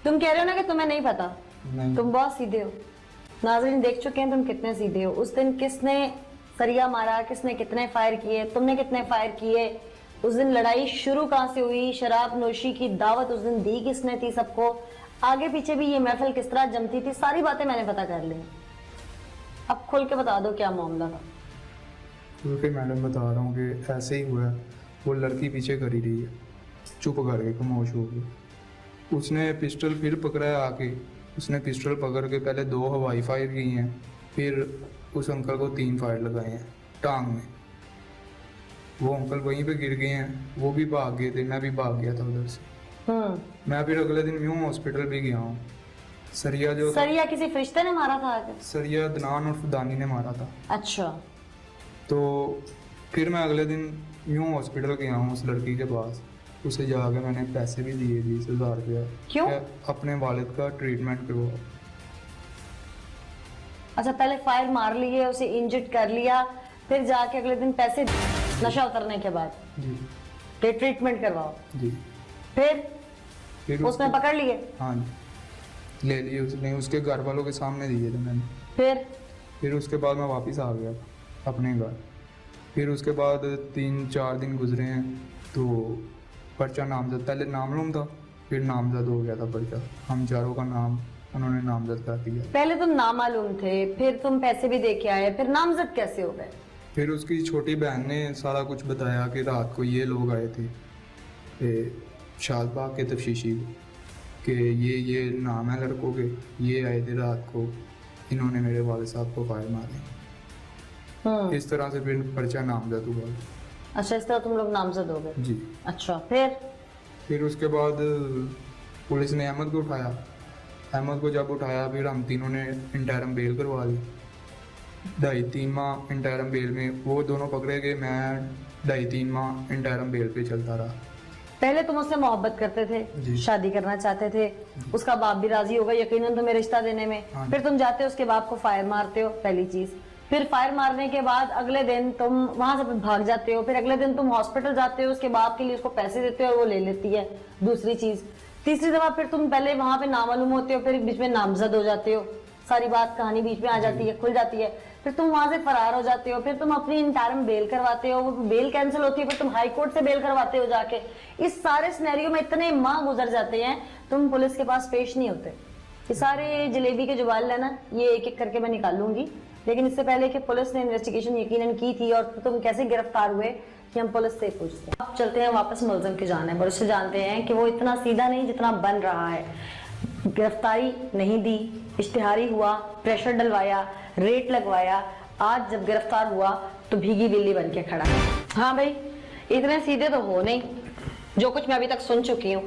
तुम कह रहे हो ना कि तुम्हें नहीं पता, नहीं। तुम बहुत सीधे हो। नाज़रीन देख चुके हैं तुम कितने सीधे हो। उस दिन किसने सरिया मारा, किसने कितने फायर किए, तुमने कितने फायर किए, उस दिन लड़ाई शुरू कहाँ से हुई, शराब नोशी की दावत उस दिन दी किसने थी सबको, आगे पीछे भी ये महफिल किस तरह जमती थी, सारी बातें मैंने पता कर ली। अब खुल के बता दो क्या मामला था। क्योंकि मैडम बता रहा हूँ कि ऐसे ही हुआ है। वो लड़की पीछे खड़ी रही है, चुप करके खामोश हो गई। उसने पिस्टल फिर पकड़ा है आके, उसने पिस्टल पकड़ के पहले 2 हवाई फायर की हैं, फिर उस अंकल को 3 फायर लगाए हैं टांग में। वो अंकल वहीं पे गिर गए हैं, वो भी भाग गए थे, मैं भी भाग गया था उधर से। मैं फिर अगले दिन यूं हॉस्पिटल भी गया हूँ। सरिया जो सरिया किसी फरिश्ते ने मारा था आगे? सरिया अदनान और फुदानी ने मारा था। अच्छा। तो फिर मैं अगले दिन यूं हॉस्पिटल गया हूँ उस लड़की के पास। उसे जाकर मैंने पैसे भी दिए 20,000 रुपया। क्यों? अपने वालिद का ट्रीटमेंट करवा। अच्छा, पहले फायर मार लिए, उसे इंजर्ड कर लिया, फिर जाके अगले दिन पैसे नशा उतरने के बाद जी फिर ट्रीटमेंट करवाओ। जी। फिर उसने पकड़ लिए? हाँ जी, ले लिए उसने, उसके घर वालों के सामने दिए थे मैंने। फिर उसके बाद मैं वापस आ गया अपने घर। फिर उसके बाद 3-4 दिन गुजरे हैं तो पर्चा नामजद, पहले नामलूम था, फिर नामजद हो गया था पर्चा। हम चारों का नाम उन्होंने नामजद कर दिया। पहले तुम नामालूम थे, फिर तुम पैसे भी दे के आए, फिर नामजद कैसे हो गए? फिर उसकी छोटी बहन ने सारा कुछ बताया कि रात को ये लोग आए थे शादबाग के तफ्शीशी कि ये नाम है लड़कों के, ये आए थे रात को, इन्होंने मेरे वालिद साहब को फायर मारे। इस तरह से फिर पर्चा नामजद हुआ। अच्छा, इस तरह तुम लोग नामजद हो गए? जी। अच्छा। फिर उसके बाद पुलिस ने अहमद को उठाया। अहमद को जब उठाया फिर हम तीनों ने इंटरम बेल करवा ली। 2.5-3 माह इंटरम बेल में वो दोनों पकड़े गए, मैं 2.5-3 माह इंटरम बेल पे चलता रहा। पहले तुम उससे मोहब्बत करते थे, जी। शादी करना चाहते थे, उसका बाप भी राजी होगा यकीनन तुम्हें रिश्ता देने में। हाँ। फिर तुम जाते हो उसके बाप को फायर मारते हो, पहली चीज। फिर फायर मारने के बाद अगले दिन तुम वहां से भाग जाते हो, फिर अगले दिन तुम हॉस्पिटल जाते हो, उसके बाप के लिए उसको पैसे देते हो और वो ले लेती है, दूसरी चीज। तीसरी दफा फिर तुम पहले वहां पे नामालूम होते हो, फिर बीच में नामजद हो जाते हो, सारी बात कहानी बीच में आ जाती है, खुल जाती है। फिर तुम वहां से फरार हो जाते हो, फिर तुम अपनी इंटरम बेल करवाते हो, वो बेल कैंसिल होती है, फिर तुम हाई कोर्ट से बेल करवाते हो जाके। इस सारे सिनेरियो में इतने माह गुजर जाते हैं, तुम पुलिस के पास पेश नहीं होते। ये सारे जलेबी के जुबाल है ना, ये एक एक करके मैं निकालूंगी, लेकिन इससे पहले कि पुलिस ने इन्वेस्टिगेशन यकीनन की थी और तुम कैसे गिरफ्तार हुए कि हम पुलिस से पूछते हैं। अब चलते हैं वापस मुलजिम की जानिब और उससे जानते हैं कि वो इतना सीधा नहीं जितना बन रहा है। गिरफ्तारी नहीं दी, इश्तिहारी हुआ, प्रेशर डलवाया, रेट लगवाया, आज जब गिरफ्तार हुआ तो भीगी बिल्ली बन के खड़ा है। हाँ भाई, इतने सीधे तो हो नहीं, जो कुछ मैं अभी तक सुन चुकी हूँ।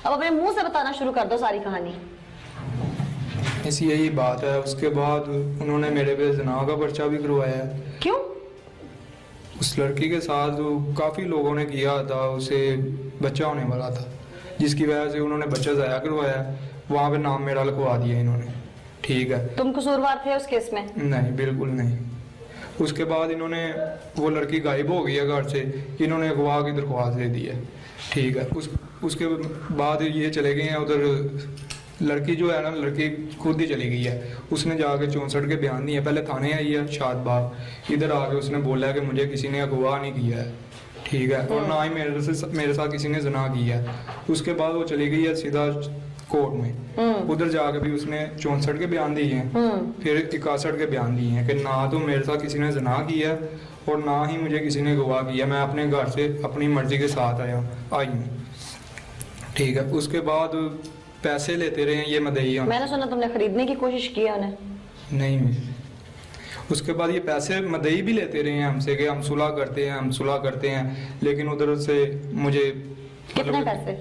अब अपने मुंह से बताना शुरू कर दो सारी कहानी। ऐसी यही बात है। उसके बाद उन्होंने मेरे पे ज़िना का पर्चा भी करवाया है। क्यों? उस लड़की के साथ काफ़ी लोगों ने किया था, उसे बच्चा होने वाला था, जिसकी वजह से उन्होंने बच्चा ज़ाया करवाया। वहाँ पे नाम मेरा लिखवा दिया इन्होंने। ठीक है। तुम कसूरवार थे उस केस में? नहीं, बिल्कुल नहीं। उसके बाद इन्होंने, वो लड़की गायब हो गई है घर से, इन्होंने अगवा की दरख्वास्त दे दी है। ठीक है। उसके बाद ये चले गए हैं उधर। लड़की जो है ना, लड़की खुद ही चली गई है। उसने जाके 64 के बयान दिए, पहले थाने आई है शादबाग, इधर आके उसने बोला है कि मुझे किसी ने अगवा नहीं किया है। ठीक है। और ना ही मेरे साथ किसी ने ज़िना किया है। उसके बाद वो चली गई है सीधा कोर्ट में। उधर जाके भी उसने 64 के बयान दिए हैं, फिर 61 के बयान दिए हैं कि ना तो मेरे साथ किसी ने ज़िना किया और ना ही मुझे किसी ने अगवा किया। मैं अपने घर से अपनी मर्जी के साथ आई हूँ। ठीक है। उसके बाद पैसे लेते रहे ये मदईया। मैंने सुना तुमने खरीदने की कोशिश की है उन्हें? नहीं। उसके बाद ये पैसे मदई भी लेते रहे हैं हमसे कि हम सुलह करते हैं, लेकिन उधर से मुझे कितने पैसे?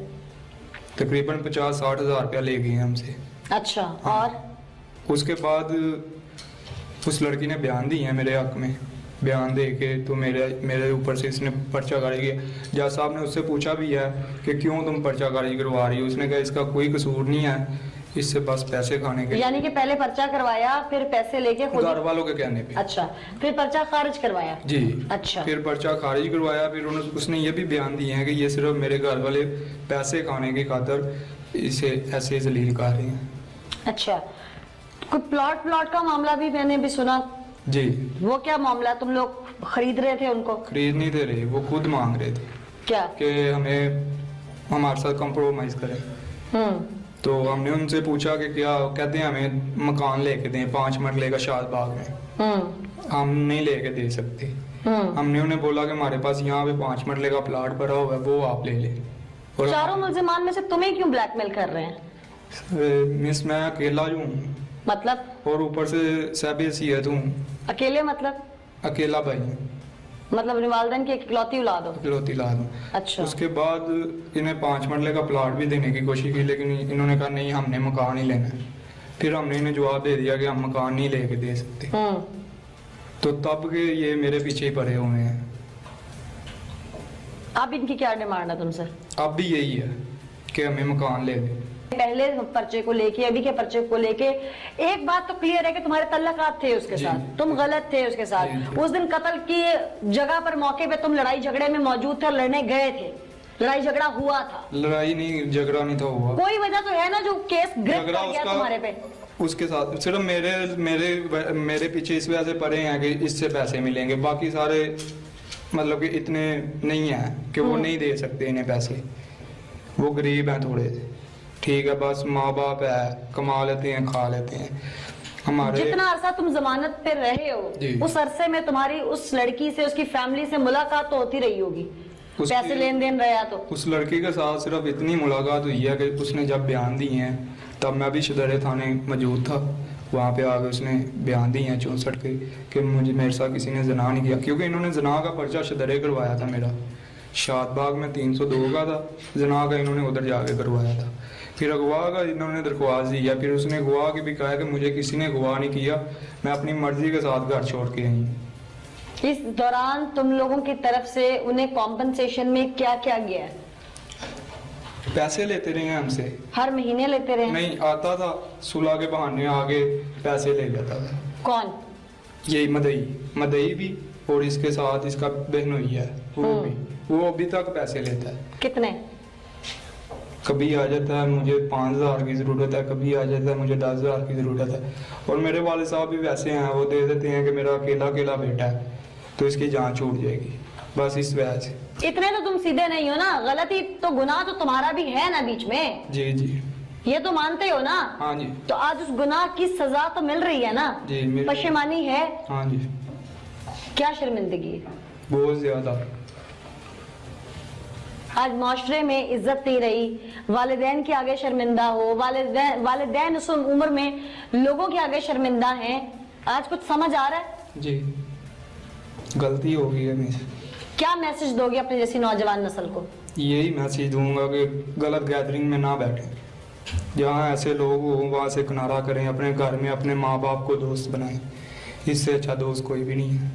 तकरीबन 50-60 हज़ार रुपया ले गए हैं हमसे। अच्छा। और उसके बाद उस लड़की ने बयान दिए हैं मेरे हक में। बयान दे के तो मेरे ऊपर से इसने पर्चा खारिज किया। जज साहब ने उससे पूछा भी है कि क्यों तुम पर्चा खारिज करवा रही हो। उसने कहा इसका कोई कसूर नहीं है, इससे बस पैसे खाने के। यानी कि पहले पर्चा करवाया, फिर पैसे लेके खुद घर वालों के कहने पे। अच्छा, फिर पर्चा खारिज करवाया? जी। अच्छा। फिर पर्चा खारिज करवाया। फिर उसने ये भी बयान दिए हैं कि ये सिर्फ मेरे घर वाले पैसे खाने की खातर इसे ऐसे जलील कर रहे हैं। अच्छा, कोई प्लॉट का मामला भी मैंने भी सुना, जी, वो क्या मामला? तुम लोग खरीद रहे थे उनको? खरीद नहीं दे रहे, वो खुद मांग रहे थे क्या? कि हमें हमारे साथ कंप्रोमाइज करें। तो हमने उनसे पूछा कि क्या, कहते हैं हमें मकान लेके दें 5 मरले का शादबाग में। हम नहीं लेके दे सकते। हमने उन्हें बोला कि हमारे पास यहाँ पे 5 मरले का प्लाट भरा हुआ है, वो आप ले लें। और चारों मुल्जिमान में से तुम्हें क्यों ब्लैकमेल कर रहे हैं? मिस मैं अकेला हूँ, मतलब और ऊपर से सब हैसियत हूँ, अकेले मतलब? अकेला भाई हूँ, मतलब अपने वालिदैन की इकलौती औलाद हो? इकलौती लाद हूँ। अच्छा। उसके बाद इन्हें 5 मरले का प्लाट भी देने की कोशिश की, लेकिन इन्होंने कहा नहीं, हमने मकान ही लेना है। फिर हमने इन्हें जवाब दे दिया कि हम मकान नहीं लेके दे सकते। तो तब के ये मेरे पीछे ही पड़े हुए हैं। अब इनकी क्या डिमांड है तुमसे? अब भी यही है कि हमें मकान ले दे। पहले पर्चे को लेके, अभी के पर्चे को लेके एक बात तो क्लियर है कि तुम्हारे तल्लकात थे उसके जी। साथ, तुम गलत थे उसके साथ। जी। उस दिन कत्ल की जगह पर, मौके पे तुम लड़ाई झगड़े में मौजूद थे और लड़ने गए थे, लड़ाई झगड़ा हुआ था। लड़ाई नहीं, झगड़ा नहीं था हुआ। कोई वजह तो है ना जो केस गिरफ्त झगड़ा कर गया उसका तुम्हारे पे? उसके साथ सिर्फ मेरे पीछे इस वजह से पड़े हैं कि इससे पैसे मिलेंगे, बाकी सारे मतलब कि इतने नहीं है कि वो नहीं दे सकते इन्हें पैसे। वो गरीब हैं थोड़े, ठीक है, बस माँ बाप है, कमा लेते हैं, खा लेते हैं। हमारे जितना अरसा तुम जमानत पे रहे हो, जी। उस अरसे में तुम्हारी उस लड़की से, उसकी फैमिली से मुलाकात तो होती रही होगी, पैसे लेन देन रहा तो? उस लड़की के साथ सिर्फ इतनी मुलाकात हुई है कि उसने जब बयान दिए हैं, तब मैं भी शदरे थाने मौजूद था, वहाँ पे आके उसने बयान दिए हैं 64 के कि मेरे साथ किसी ने जना नहीं किया, क्योंकि इन्होंने जना का पर्चा शदरे करवाया था मेरा। शादबाग में 302 का था, जना का इन्होंने उधर जाके करवाया था। फिर अगवा का इन्होंने दरख्वास्त दी है, फिर उसने अगवा की भी कहा कि मुझे किसी ने अगवा नहीं किया, मैं अपनी मर्जी के साथ घर छोड़ के आई। इस दौरान तुम लोगों की तरफ से उन्हें कॉम्पनसेशन में क्या क्या गया है? पैसे लेते रहे हैं हमसे, हर महीने लेते रहे? नहीं आता था, सुलह के बहाने आगे पैसे ले लेता था। कौन? यही मदई भी, और इसके साथ इसका बहनोई है वो भी, वो अभी तक पैसे लेता है। कितने? कभी आ जाता है मुझे 5,000 की जरूरत है, कभी आ जाता है मुझे 10,000 की जरूरत है। और मेरे वाले साहब भी वैसे हैं, वो दे देते हैं कि मेरा अकेला बेटा है तो इसकी जान छूट जाएगी, बस इस वजह से। इतने तो तुम सीधे नहीं हो ना, गलती तो, गुनाह तो तुम्हारा भी है ना बीच में। जी जी, ये तो मानते हो ना? हाँ जी। तो आज उस गुनाह की सजा तो मिल रही है ना? जी, पशेमानी है? हाँ जी, क्या शर्मिंदगी है? बहुत ज्यादा। आज माशरे में इज्जत नहीं रही, वालिदैन के आगे शर्मिंदा हो, वालिदैन उस उम्र में लोगों के आगे शर्मिंदा हैं। आज कुछ समझ आ रहा है? जी, गलती हो गई है मेरी। क्या मैसेज दोगे अपने जैसी नौजवान नस्ल को? यही मैसेज दूंगा कि गलत गैदरिंग में ना बैठे, जहाँ ऐसे लोग हो वहाँ से किनारा करें, अपने घर में अपने माँ बाप को दोस्त बनाएं, इससे अच्छा दोस्त कोई भी नहीं है।